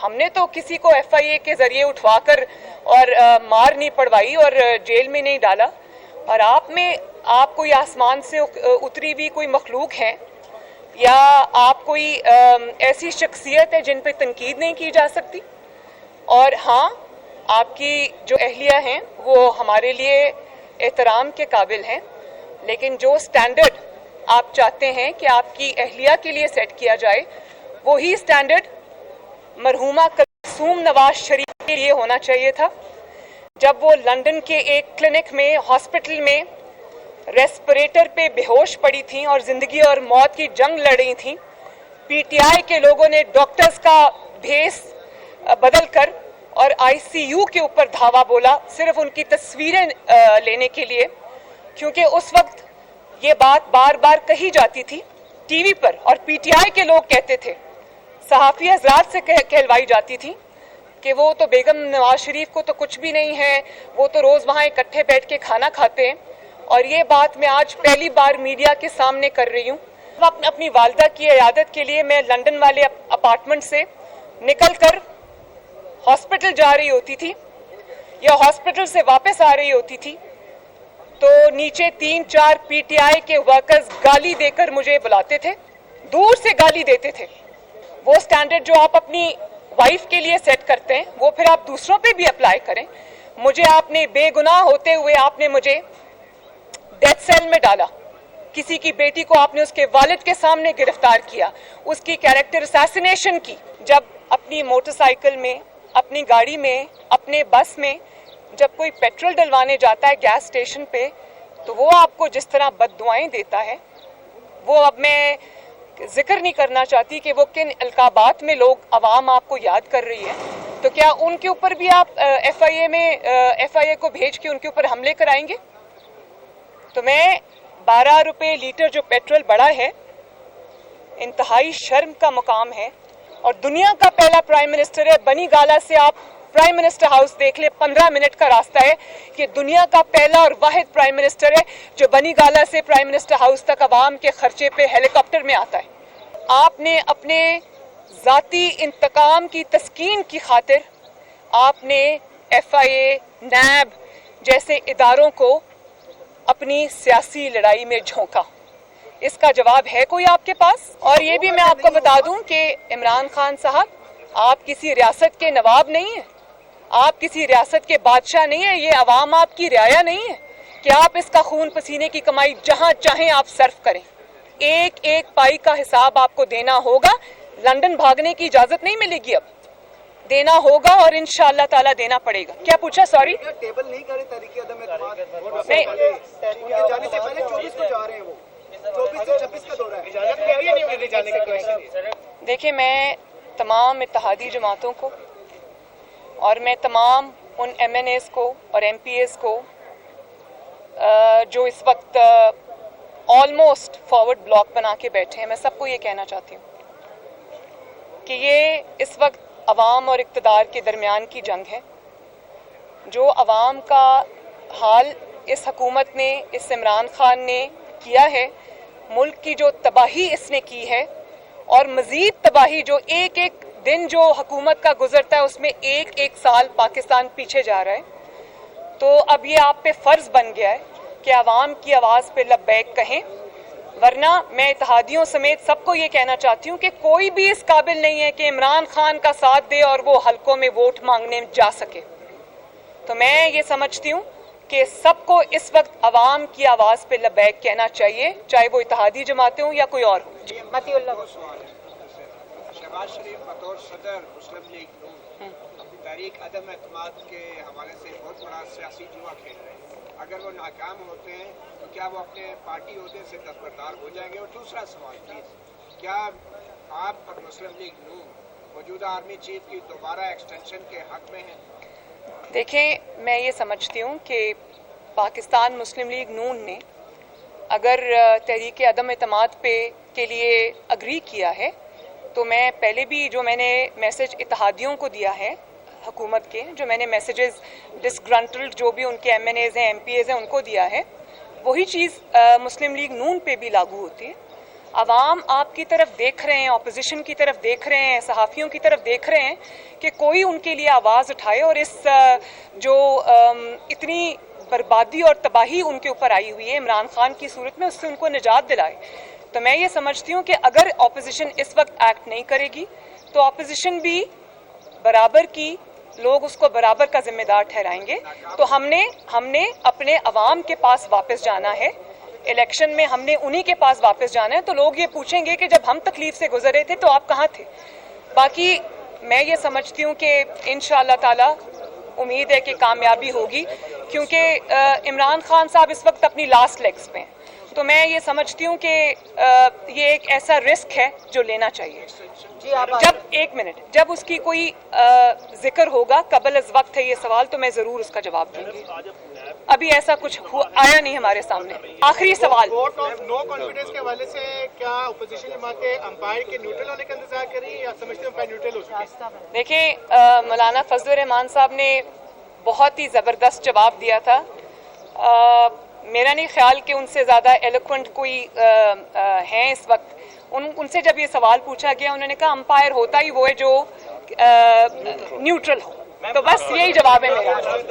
ہم نے تو کسی کو FIA کے ذریعے اٹھوا کر اور مار نہیں پڑوائی اور جیل میں نہیں ڈالا. اور آپ کوئی آسمان سے اتری ہوئی کوئی مخلوق ہے یا آپ کوئی ایسی شخصیت ہے جن پہ تنقید نہیں کی جا سکتی. اور ہاں، آپ کی جو اہلیہ ہیں وہ ہمارے لیے احترام کے قابل ہیں، لیکن جو سٹینڈرڈ آپ چاہتے ہیں کہ آپ کی اہلیہ کے لیے سیٹ کیا جائے، وہی سٹینڈرڈ مرحومہ کلثوم نواز شریف کے لیے ہونا چاہیے تھا. جب وہ لندن کے ایک کلینک میں، ہاسپٹل میں ریسپریٹر پہ بے ہوش پڑی تھیں اور زندگی اور موت کی جنگ لڑ رہی تھیں، PTI کے لوگوں نے ڈاکٹرز کا بھیس بدل کر اور ICU کے اوپر دھاوا بولا صرف ان کی تصویریں لینے کے لیے، کیونکہ اس وقت یہ بات بار بار کہی جاتی تھی ٹی وی پر اور PTI کے لوگ کہتے تھے، صحافی حضرات سے کہلوائی جاتی تھی کہ وہ تو بیگم نواز شریف کو تو کچھ بھی نہیں ہے، وہ تو روز وہاں اکٹھے بیٹھ کے کھانا کھاتے ہیں. اور یہ بات میں آج پہلی بار میڈیا کے سامنے کر رہی ہوں. اپنی والدہ کی عیادت کے لیے میں لندن والے اپارٹمنٹ سے نکل کر ہاسپٹل جا رہی ہوتی تھی یا ہاسپٹل سے واپس آ رہی ہوتی تھی تو نیچے 3-4 PTI کے ورکرز گالی دے کر مجھے بلاتے تھے، دور سے گالی دیتے تھے. وہ سٹینڈرڈ جو آپ اپنی وائف کے لیے سیٹ کرتے ہیں وہ پھر آپ دوسروں پہ بھی اپلائی کریں. مجھے آپ نے بے گناہ ہوتے ہوئے آپ نے مجھے ڈیتھ سیل میں ڈالا. کسی کی بیٹی کو آپ نے اس کے والد کے سامنے گرفتار کیا، اس کی کیریکٹر اسیسینیشن کی. جب اپنی موٹر سائیکل میں، اپنی گاڑی میں، اپنے بس میں جب کوئی پیٹرول ڈلوانے جاتا ہے گیس اسٹیشن پہ تو وہ آپ کو جس طرح بد دعائیں دیتا ہے، وہ اب میں ذکر نہیں کرنا چاہتی کہ وہ کن القابات میں لوگ عوام آپ کو یاد کر رہی ہے. تو کیا ان کے اوپر بھی آپ FIA کو بھیج کے ان کے اوپر حملے کرائیں گے؟ تو میں 12 روپے لیٹر جو پیٹرول بڑھا ہے، انتہائی شرم کا مقام ہے. اور دنیا کا پہلا پرائم منسٹر ہے، بنی گالا سے آپ پرائم منسٹر ہاؤس دیکھ لیں، 15 منٹ کا راستہ ہے کہ دنیا کا پہلا اور واحد پرائم منسٹر ہے جو بنی گالا سے پرائم منسٹر ہاؤس تک عوام کے خرچے پہ ہیلی کاپٹر میں آتا ہے. آپ نے اپنے ذاتی انتقام کی تسکین کی خاطر آپ نے FIA، NAB جیسے اداروں کو اپنی سیاسی لڑائی میں جھونکا. اس کا جواب ہے کوئی آپ کے پاس؟ اور یہ بھی میں آپ کو بتا دوں کہ عمران خان صاحب، آپ کسی ریاست کے نواب نہیں ہیں، آپ کسی ریاست کے بادشاہ نہیں ہیں، یہ عوام آپ کی رعایا نہیں ہے کہ آپ اس کا خون پسینے کی کمائی جہاں چاہیں آپ صرف کریں. ایک ایک پائی کا حساب آپ کو دینا ہوگا. لندن بھاگنے کی اجازت نہیں ملے گی، اب دینا ہوگا اور انشاءاللہ تعالیٰ دینا پڑے گا. کیا پوچھا؟ سوری ٹیبل نہیں کرے تحریک عدم اعتماد نہیں، جانے سے پہلے 24 کو جا رہے ہیں، وہ 24 سے 26 کا دورہ ہے. اجازت ملی ہے نہیں ملی جانے کی؟ دیکھیں، میں تمام اتحادی جماعتوں کو اور میں تمام ان MNAs کو اور MPAs کو جو اس وقت آلموسٹ فارورڈ بلاک بنا کے بیٹھے ہیں، میں سب کو یہ کہنا چاہتی ہوں کہ یہ اس وقت عوام اور اقتدار کے درمیان کی جنگ ہے. جو عوام کا حال اس حکومت نے، اس عمران خان نے کیا ہے، ملک کی جو تباہی اس نے کی ہے اور مزید تباہی جو ایک ایک دن جو حکومت کا گزرتا ہے اس میں ایک ایک سال پاکستان پیچھے جا رہا ہے. تو اب یہ آپ پہ فرض بن گیا ہے کہ عوام کی آواز پہ لبیک کہیں، ورنہ میں اتحادیوں سمیت سب کو یہ کہنا چاہتی ہوں کہ کوئی بھی اس قابل نہیں ہے کہ عمران خان کا ساتھ دے اور وہ حلقوں میں ووٹ مانگنے جا سکے. تو میں یہ سمجھتی ہوں کہ سب کو اس وقت عوام کی آواز پہ لبیک کہنا چاہیے، چاہے وہ اتحادی جماعتیں ہوں یا کوئی اور ہو. متی اللہ شہباز شریف بطور صدر مسلم لیگ نون تحریک عدم اعتماد کے حوالے سے بہت بڑا سیاسی جوا کھیل رہے ہیں. اگر وہ ناکام ہوتے ہیں تو کیا وہ اپنے پارٹی عہدے سے دستبردار ہو جائیں گے؟ اور دوسرا سوال پلیز، کیا آپ اور مسلم لیگ نون موجودہ آرمی چیف کی دوبارہ ایکسٹینشن کے حق میں ہیں؟ دیکھیں، میں یہ سمجھتی ہوں کہ پاکستان مسلم لیگ نون نے اگر تحریک عدم اعتماد کے لیے اگری کیا ہے تو میں پہلے بھی جو میں نے میسج اتحادیوں کو دیا ہے حکومت کے، جو میں نے میسیجز ڈسگرنٹلڈ جو بھی ان کے MNAs ہیں MPAs ہیں ان کو دیا ہے، وہی چیز مسلم لیگ نون پہ بھی لاگو ہوتی ہے. عوام آپ کی طرف دیکھ رہے ہیں، اپوزیشن کی طرف دیکھ رہے ہیں، صحافیوں کی طرف دیکھ رہے ہیں کہ کوئی ان کے لیے آواز اٹھائے اور اس جو اتنی بربادی اور تباہی ان کے اوپر آئی ہوئی ہے عمران خان کی صورت میں، اس سے ان کو نجات دلائے. تو میں یہ سمجھتی ہوں کہ اگر اپوزیشن اس وقت ایکٹ نہیں کرے گی تو اپوزیشن بھی برابر کی لوگ اس کو برابر کا ذمہ دار ٹھہرائیں گے. تو ہم نے اپنے عوام کے پاس واپس جانا ہے. الیکشن میں ہم نے انہی کے پاس واپس جانا ہے. تو لوگ یہ پوچھیں گے کہ جب ہم تکلیف سے گزر رہے تھے تو آپ کہاں تھے. باقی میں یہ سمجھتی ہوں کہ انشاءاللہ تعالی امید ہے کہ کامیابی ہوگی، کیونکہ عمران خان صاحب اس وقت اپنی لاسٹ لیگز پہ ہیں. تو میں یہ سمجھتی ہوں کہ یہ ایک ایسا رسک ہے جو لینا چاہیے. جب اس کی کوئی ذکر ہوگا، قبل از وقت ہے یہ سوال، تو میں ضرور اس کا جواب دوں گی. ابھی ایسا کچھ آیا نہیں ہمارے سامنے. آخری سوال، ووٹ آف نو کانفیڈنس کے حوالے سے کیا اپوزیشن جماعت امپائر کے نیوٹرل ہونے کا انتظار کری یا سمجھتے ہیں امپائر نیوٹرل ہو چکے ہیں؟ دیکھیں مولانا فضل الرحمان صاحب نے بہت ہی زبردست جواب دیا تھا. میرا نہیں خیال کہ ان سے زیادہ ایلوکوینٹ کوئی ہیں اس وقت. ان سے جب یہ سوال پوچھا گیا انہوں نے کہا امپائر ہوتا ہی وہ ہے جو نیوٹرل ہو. تو بس یہی جواب ہے میرا.